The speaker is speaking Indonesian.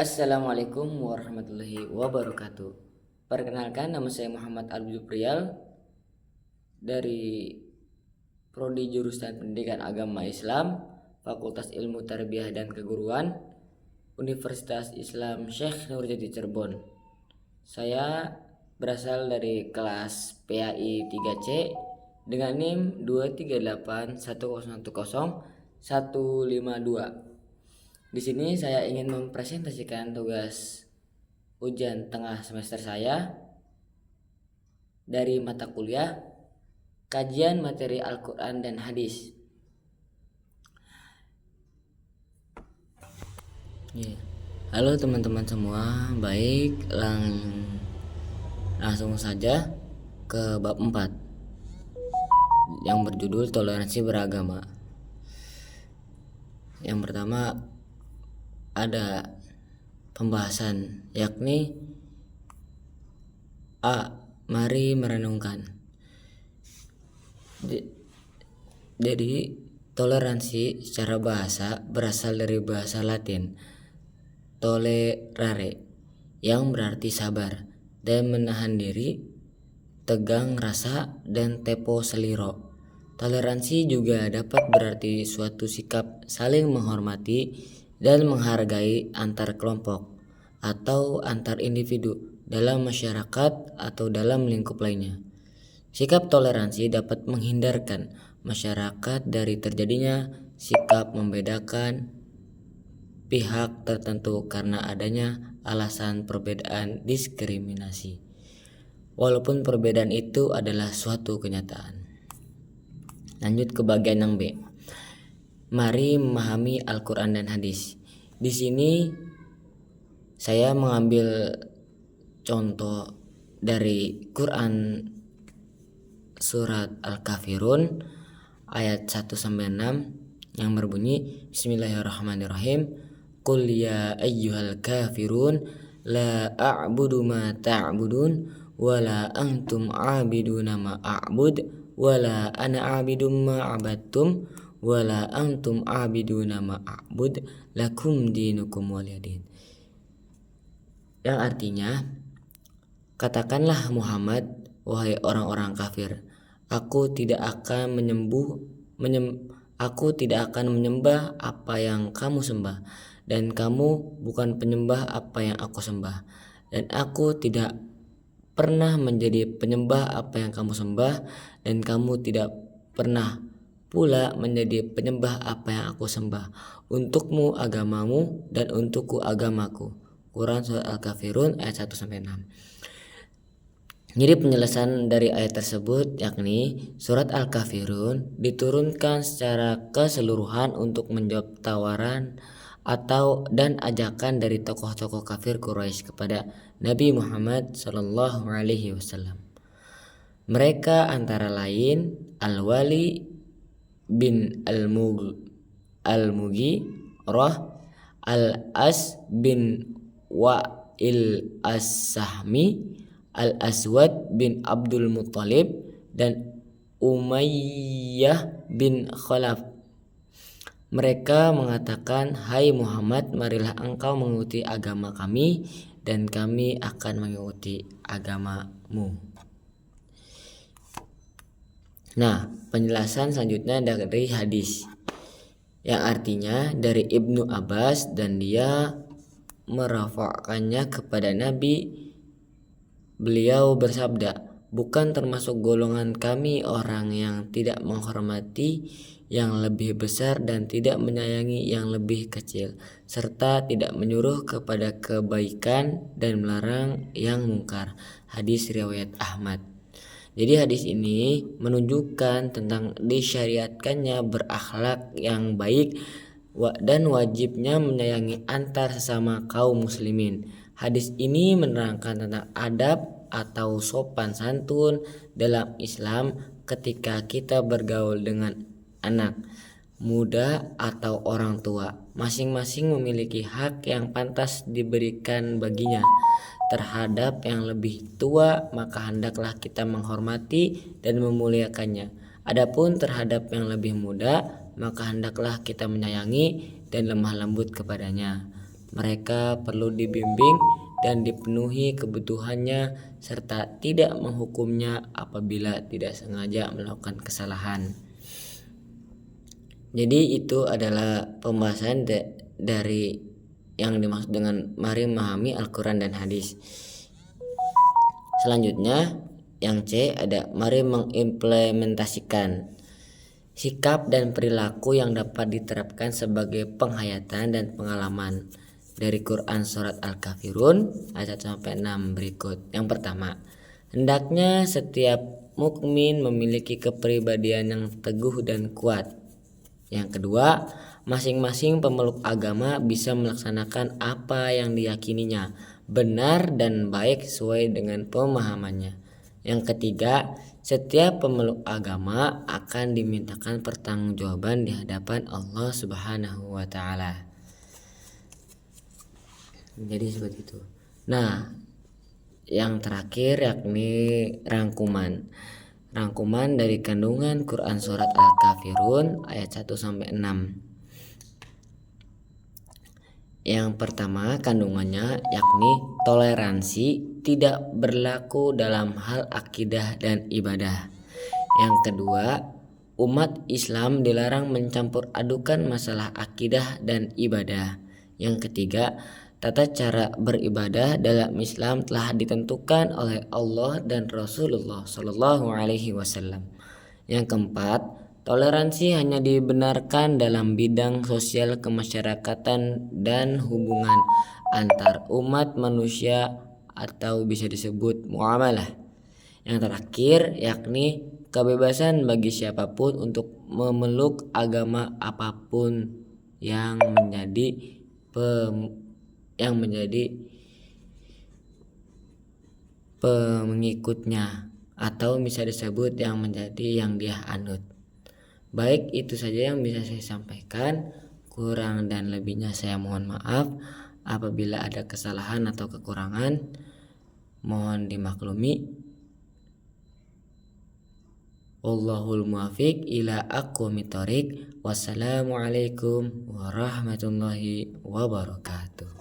Assalamualaikum warahmatullahi wabarakatuh. Perkenalkan, nama saya Muhammad Al-Juprial dari Prodi Jurusan Pendidikan Agama Islam, Fakultas Ilmu Tarbiyah dan Keguruan, Universitas Islam Syekh Nurjadi Cirebon. Saya berasal dari kelas PAI 3C dengan NIM 23810100152. Di sini saya ingin mempresentasikan tugas ujian tengah semester saya dari mata kuliah Kajian Materi Al-Quran dan Hadis. Halo teman-teman semua, baik, langsung saja ke bab 4 yang berjudul Toleransi Beragama. Yang pertama ada pembahasan, yakni A. Mari merenungkan. Jadi toleransi secara bahasa berasal dari bahasa Latin tolerare, yang berarti sabar dan menahan diri, tegang rasa, dan tepo seliro. Toleransi juga dapat berarti suatu sikap saling menghormati dan menghargai antar kelompok atau antar individu dalam masyarakat atau dalam lingkup lainnya. Sikap toleransi dapat menghindarkan masyarakat dari terjadinya sikap membedakan pihak tertentu karena adanya alasan perbedaan diskriminasi, walaupun perbedaan itu adalah suatu kenyataan. Lanjut ke bagian yang B. Mari memahami Al-Quran dan Hadis. Di sini saya mengambil contoh dari Quran surat Al-Kafirun ayat 1-6 yang berbunyi Bismillahirrahmanirrahim. Qul ya ayyuhal kafirun la a'budu ma ta'budun wa la antum 'abiduna ma a'bud wa la ana 'abidum ma 'abadtum wala antum abiduna ma'abud lakum dinukum waliyadin. Yang artinya, katakanlah Muhammad, wahai orang-orang kafir, aku tidak akan menyembah apa yang kamu sembah, dan kamu bukan penyembah apa yang aku sembah, dan aku tidak pernah menjadi penyembah apa yang kamu sembah, dan kamu tidak pernah pula menjadi penyembah apa yang aku sembah. Untukmu agamamu dan untukku agamaku. Quran surat Al-Kafirun ayat 1-6. Jadi penjelasan dari ayat tersebut yakni surat Al-Kafirun diturunkan secara keseluruhan untuk menjawab tawaran dan ajakan dari tokoh-tokoh kafir Quraisy kepada Nabi Muhammad SAW. Mereka antara lain Al-Wali bin Al-Mugi Roh, Al-As bin Wa'il As-Sahmi, Al-Aswad bin Abdul Muttalib, dan Umayyah bin Khalaf. Mereka mengatakan, hai Muhammad, marilah engkau mengikuti agama kami dan kami akan mengikuti agamamu. Nah, penjelasan selanjutnya dari hadis yang artinya dari Ibnu Abbas, dan dia merafa'kannya kepada Nabi. Beliau bersabda, bukan termasuk golongan kami orang yang tidak menghormati yang lebih besar dan tidak menyayangi yang lebih kecil, serta tidak menyuruh kepada kebaikan dan melarang yang mungkar. Hadis riwayat Ahmad. Jadi hadis ini menunjukkan tentang disyariatkannya berakhlak yang baik dan wajibnya menyayangi antar sesama kaum muslimin. Hadis ini menerangkan tentang adab atau sopan santun dalam Islam ketika kita bergaul dengan anak muda atau orang tua. Masing-masing memiliki hak yang pantas diberikan baginya. Terhadap yang lebih tua, maka hendaklah kita menghormati dan memuliakannya. Adapun terhadap yang lebih muda, maka hendaklah kita menyayangi dan lemah lembut kepadanya. Mereka perlu dibimbing dan dipenuhi kebutuhannya serta tidak menghukumnya apabila tidak sengaja melakukan kesalahan. Jadi itu adalah pembahasan dari yang dimaksud dengan mari memahami Al-Quran dan hadis. Selanjutnya yang C ada mari mengimplementasikan sikap dan perilaku yang dapat diterapkan sebagai penghayatan dan pengalaman dari Quran surat Al-Kafirun ayat 1-6 berikut. Yang pertama, hendaknya setiap mukmin memiliki kepribadian yang teguh dan kuat. Yang kedua, masing-masing pemeluk agama bisa melaksanakan apa yang diyakininya benar dan baik sesuai dengan pemahamannya. Yang ketiga, setiap pemeluk agama akan dimintakan pertanggungjawaban di hadapan Allah Subhanahu wa taala. Jadi seperti itu. Nah, yang terakhir yakni rangkuman dari kandungan Quran surat Al-Kafirun ayat 1-6. Yang pertama kandungannya yakni toleransi tidak berlaku dalam hal akidah dan ibadah. Yang kedua, umat Islam dilarang mencampur adukan masalah akidah dan ibadah. Yang ketiga, tata cara beribadah dalam Islam telah ditentukan oleh Allah dan Rasulullah Shallallahu Alaihi Wasallam. Yang keempat, toleransi hanya dibenarkan dalam bidang sosial kemasyarakatan dan hubungan antar umat manusia atau bisa disebut muamalah. Yang terakhir yakni kebebasan bagi siapapun untuk memeluk agama apapun yang menjadi pengikutnya atau bisa disebut yang menjadi yang dia anut. Baik, itu saja yang bisa saya sampaikan. Kurang dan lebihnya saya mohon maaf. Apabila ada kesalahan atau kekurangan, mohon dimaklumi. Wallahul muwaffiq ila aqwamit thoriq. Wassalamualaikum warahmatullahi wabarakatuh.